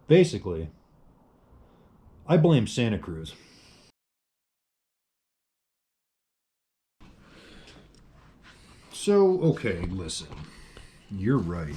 Basically, I blame Santa Cruz. So, okay, listen. You're right.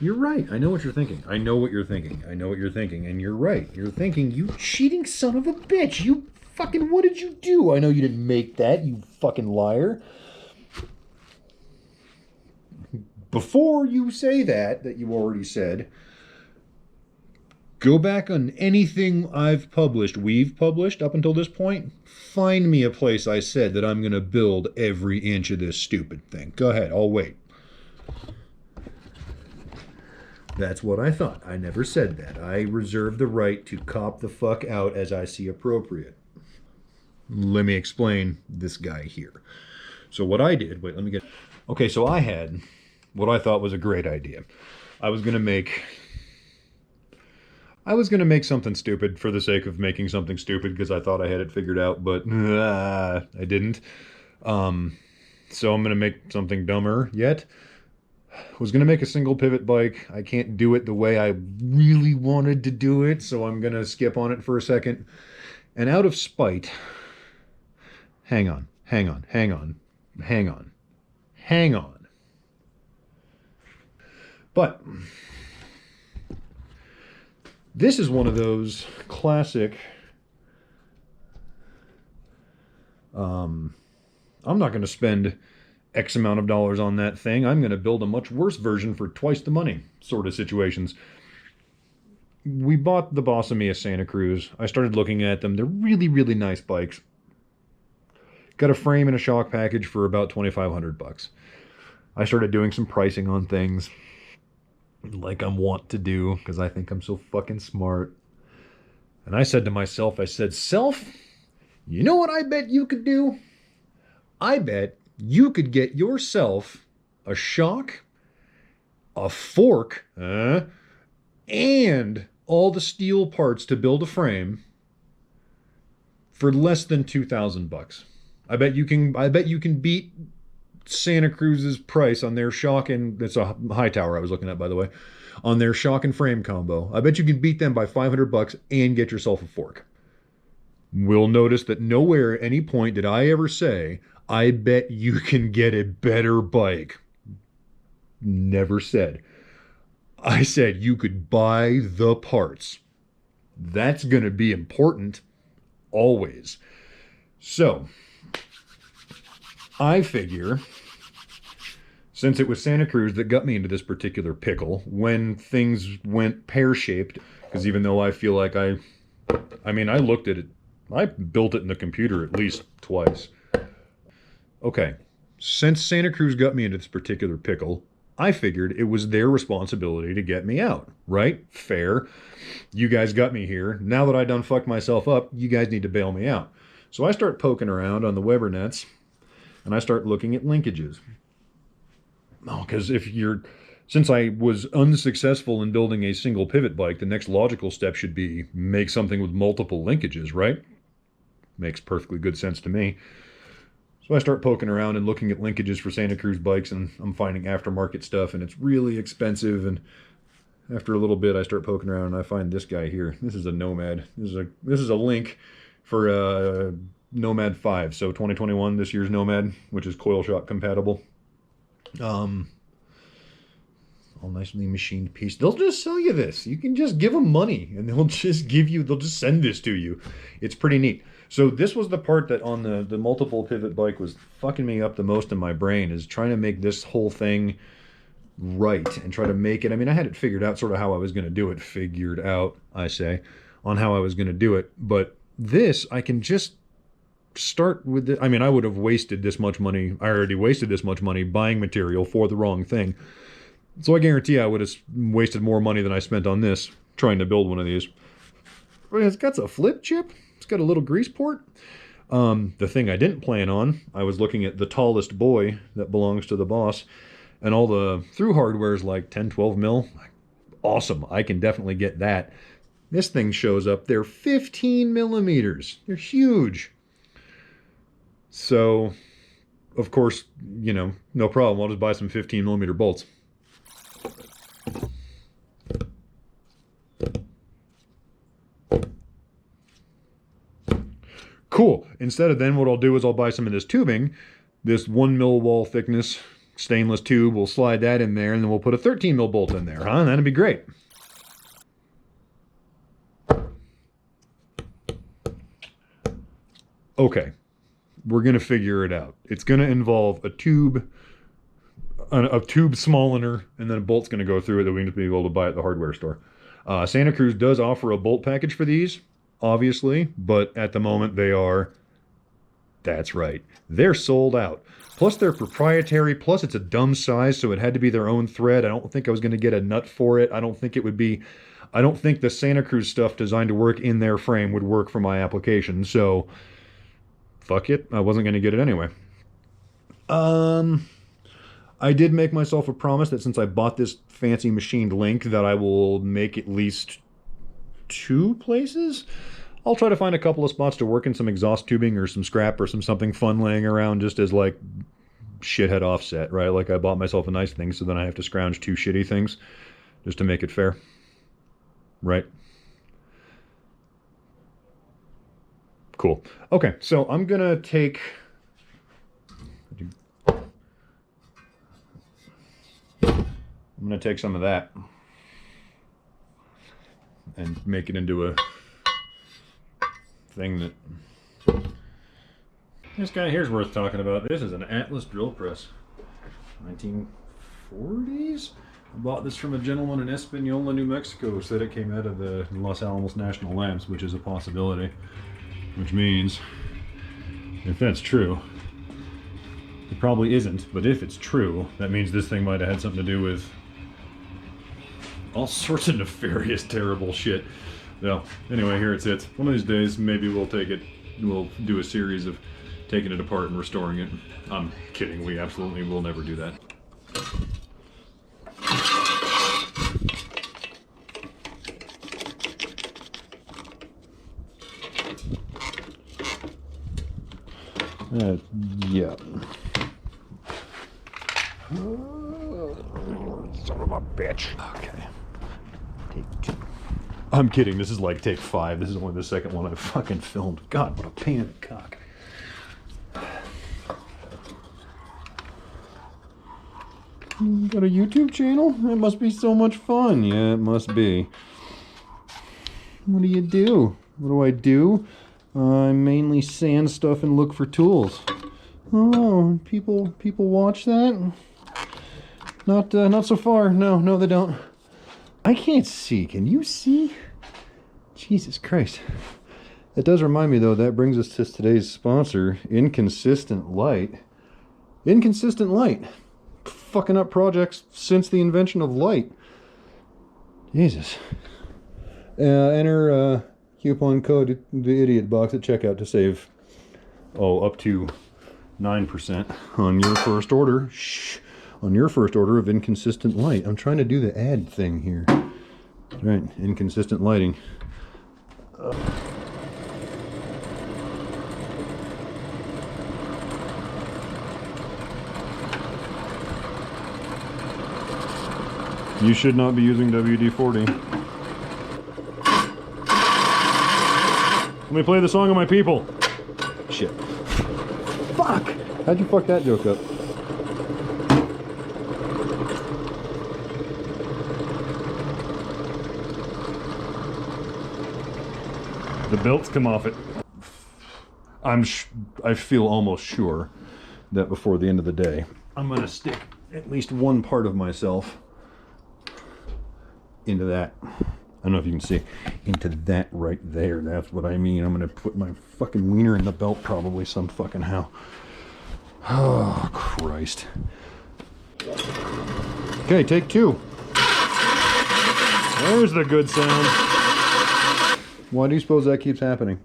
You're right. I know what you're thinking. I know what you're thinking. I know what you're thinking. And you're right. You're thinking, you cheating son of a bitch. You fucking, what did you do? I know you didn't make that, you fucking liar. Before you say that you already said, go back on anything we've published up until this point. Find me a place I said that I'm going to build every inch of this stupid thing. Go ahead, I'll wait. That's what I thought. I never said that. I reserve the right to cop the fuck out as I see appropriate. Let me explain this guy here. So what I did, wait, let me get... Okay, so I had what I thought was a great idea. I was going to make something stupid for the sake of making something stupid because I thought I had it figured out, but I didn't. So I'm going to make something dumber yet. Was going to make a single pivot bike. I can't do it the way I really wanted to do it, so I'm going to skip on it for a second. And out of spite, hang on. But this is one of those classic, I'm not going to spend X amount of dollars on that thing. I'm going to build a much worse version for twice the money sort of situations. We bought the Boss of Mia Santa Cruz. I started looking at them. They're really, really nice bikes. Got a frame and a shock package for about $2,500. I started doing some pricing on things like I'm wont to do because I think I'm so fucking smart. And I said to myself, self, you know what I bet you could do? I bet you could get yourself a shock, a fork, and all the steel parts to build a frame for less than $2,000. I bet you can beat Santa Cruz's price on their shock, and it's a high tower I was looking at, by the way, on their shock and frame combo. I bet you can beat them by $500 and get yourself a fork. We'll notice that nowhere at any point did I ever say, I bet you can get a better bike. Never said. I said you could buy the parts. That's going to be important always. So, I figure, since it was Santa Cruz that got me into this particular pickle, when things went pear-shaped, because even though I feel like I looked at it, I built it in the computer at least twice. Okay, since Santa Cruz got me into this particular pickle, I figured it was their responsibility to get me out, right? Fair. You guys got me here. Now that I done fucked myself up, you guys need to bail me out. So I start poking around on the Weber nets, and I start looking at linkages. Oh, because since I was unsuccessful in building a single pivot bike, the next logical step should be make something with multiple linkages, right? Makes perfectly good sense to me. So I start poking around and looking at linkages for Santa Cruz bikes, and I'm finding aftermarket stuff, and it's really expensive. And after a little bit, I start poking around, and I find this guy here. This is a Nomad. This is a link for Nomad 5. So 2021, this year's Nomad, which is coil shock compatible. All nicely machined piece. They'll just sell you this. You can just give them money, and they'll just send this to you. It's pretty neat. So this was the part that on the multiple pivot bike was fucking me up the most in my brain, is trying to make this whole thing right and try to make it. I mean, I had it figured out sort of how I was going to do it. Figured out, I say, on how I was going to do it. But this, I can just start with it. I mean, I would have wasted this much money. I already wasted this much money buying material for the wrong thing. So I guarantee I would have wasted more money than I spent on this trying to build one of these. It's got a flip chip. It's got a little grease port. The thing I didn't plan on, I was looking at the tallest boy that belongs to the Boss, and all the through hardware is like 10, 12 mil. Awesome. I can definitely get that. This thing shows up. They're 15 millimeters. They're huge. So, of course, no problem. I'll just buy some 15 millimeter bolts. Cool. Instead of then, what I'll do is I'll buy some of this tubing, this 1 mil wall thickness stainless tube. We'll slide that in there, and then we'll put a 13 mil bolt in there, huh? That'd be great. Okay, we're gonna figure it out. It's gonna involve a tube smalliner, and then a bolt's gonna go through it that we need to be able to buy at the hardware store. Santa Cruz does offer a bolt package for these, obviously, but at the moment they are, that's right, they're sold out. Plus they're proprietary, plus it's a dumb size, so it had to be their own thread. I don't think I was gonna get a nut for it. I don't think the Santa Cruz stuff designed to work in their frame would work for my application, so fuck it, I wasn't gonna get it anyway. I did make myself a promise that since I bought this fancy machined link that I will make at least 2 places. I'll try to find a couple of spots to work in some exhaust tubing or some scrap or something fun laying around just as like shithead offset, right? Like I bought myself a nice thing, so then I have to scrounge 2 shitty things just to make it fair, right? Cool. Okay, so I'm gonna take... I'm gonna take some of that and make it into a thing that... This guy here's worth talking about. This is an Atlas drill press. 1940s? I bought this from a gentleman in Espanola, New Mexico, who said it came out of the Los Alamos National Labs, which is a possibility. Which means, if that's true, it probably isn't, but if it's true, that means this thing might have had something to do with all sorts of nefarious, terrible shit. So, anyway, here it sits. One of these days, maybe we'll take it, we'll do a series of taking it apart and restoring it. I'm kidding, we absolutely will never do that. Yeah. Son of a bitch. Okay. Take 2. I'm kidding, this is like take 5. This is only the second one I've fucking filmed. God, what a pain in the cock. You got a YouTube channel? It must be so much fun. Yeah, it must be. What do you do? What do I do? I mainly sand stuff and look for tools. Oh, people watch that? Not so far. No, they don't. I can't see. Can you see? Jesus Christ. That does remind me, though, that brings us to today's sponsor, Inconsistent Light. Inconsistent Light. Fucking up projects since the invention of light. Jesus. Enter coupon code the idiot box at checkout to save up to 9% on your first order. Shh. On your first order of Inconsistent Light. I'm trying to do the ad thing here. Right, inconsistent lighting. You should not be using WD-40. Let me play the song of my people. Shit. Fuck! How'd you fuck that joke up? The belts come off it. I feel almost sure that before the end of the day, I'm gonna stick at least one part of myself into that. I don't know if you can see, into that right there. That's what I mean. I'm gonna put my fucking wiener in the belt probably some fucking how. Oh, Christ. Okay, take 2. There's the good sound. Why do you suppose that keeps happening?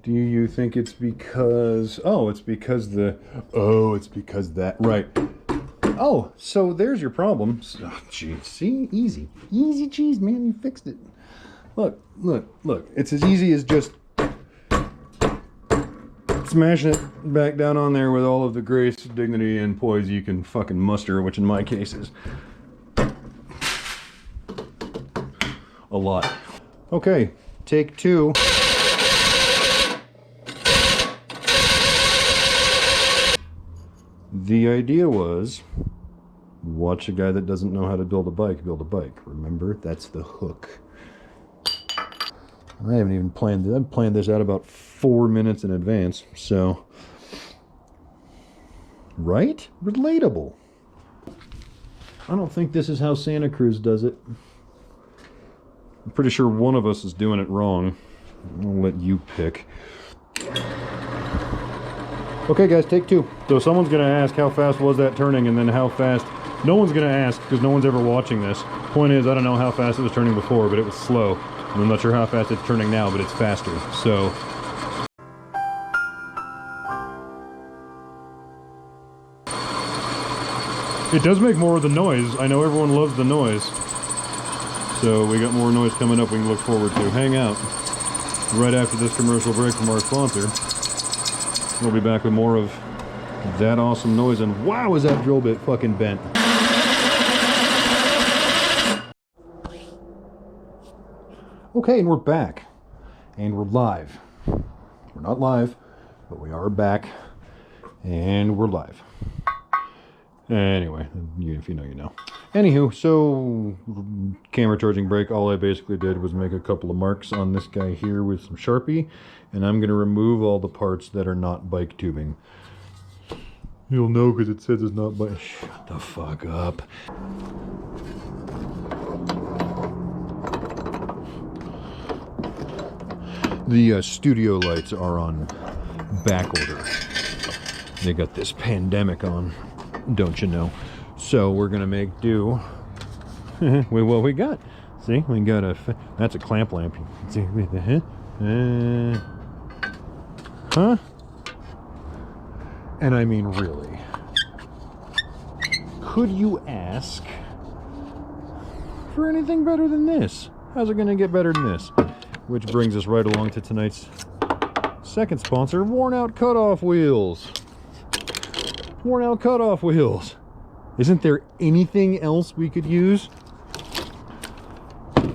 Do you think it's because... it's because that... Right. Oh, so there's your problem. Oh, geez. See? Easy. Easy cheese, man. You fixed it. Look. It's as easy as just smashing it back down on there with all of the grace, dignity, and poise you can fucking muster, which in my case is a lot. Okay, take 2. The idea was, watch a guy that doesn't know how to build a bike. Remember, that's the hook. I haven't even planned this. I've planned this out about 4 minutes in advance, so... Right? Relatable. I don't think this is how Santa Cruz does it. I'm pretty sure one of us is doing it wrong. I'll let you pick. Okay guys, take 2. So someone's gonna ask how fast was that turning, and then how fast... No one's gonna ask, because no one's ever watching this. Point is, I don't know how fast it was turning before, but it was slow. And I'm not sure how fast it's turning now, but it's faster. So... It does make more of the noise. I know everyone loves the noise. So we got more noise coming up we can look forward to. Hang out. Right after this commercial break from our sponsor, we'll be back with more of that awesome noise. And wow, is that drill bit fucking bent. Okay, and we're back. And we're live. We're not live, but we are back. And we're live. Anyway, if you know, you know. Anywho, so camera charging break. All I basically did was make a couple of marks on this guy here with some Sharpie, and I'm going to remove all the parts that are not bike tubing. You'll know because it says it's not bike. Shut the fuck up. The studio lights are on back order. They got this pandemic on, don't you know? So we're gonna make do with what we got. See, we got that's a clamp lamp. See, huh? And I mean, really, could you ask for anything better than this? How's it gonna get better than this? Which brings us right along to tonight's second sponsor, Worn Out Cutoff Wheels. Worn Out Cutoff Wheels. Isn't there anything else we could use?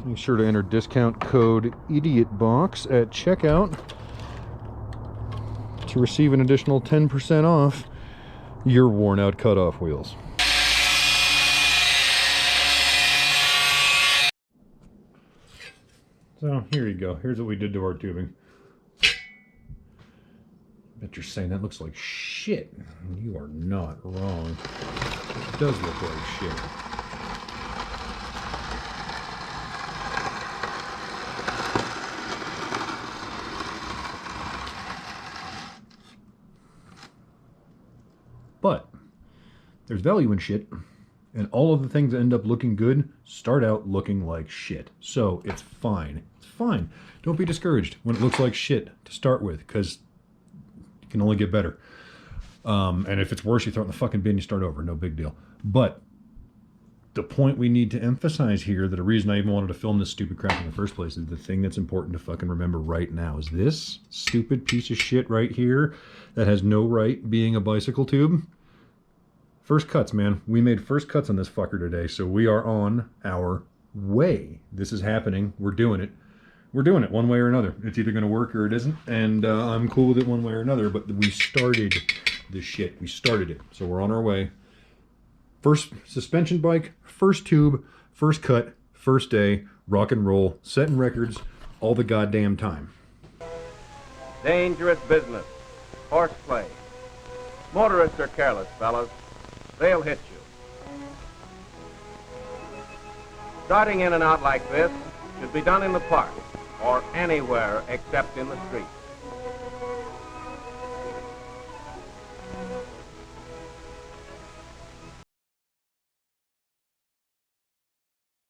Make sure to enter discount code IDIOTBOX at checkout to receive an additional 10% off your Worn Out Cutoff Wheels. So here you go. Here's what we did to our tubing. Bet you're saying that looks like shit. You are not wrong. It does look like shit. But there's value in shit, and all of the things that end up looking good start out looking like shit. So it's fine. It's fine. Don't be discouraged when it looks like shit to start with, because it can only get better. And if it's worse, you throw it in the fucking bin, you start over. No big deal. But the point we need to emphasize here, that a reason I even wanted to film this stupid crap in the first place, is the thing that's important to fucking remember right now is this stupid piece of shit right here that has no right being a bicycle tube. First cuts, man. We made first cuts on this fucker today, so we are on our way. This is happening. We're doing it. We're doing it one way or another. It's either going to work or it isn't, and I'm cool with it one way or another, but we started this shit. We started it, so we're on our way. First suspension bike, first tube, first cut, first day, rock and roll, setting records, all the goddamn time. Dangerous business, horseplay. Motorists are careless, fellas. They'll hit you. Starting in and out like this should be done in the park or anywhere except in the street.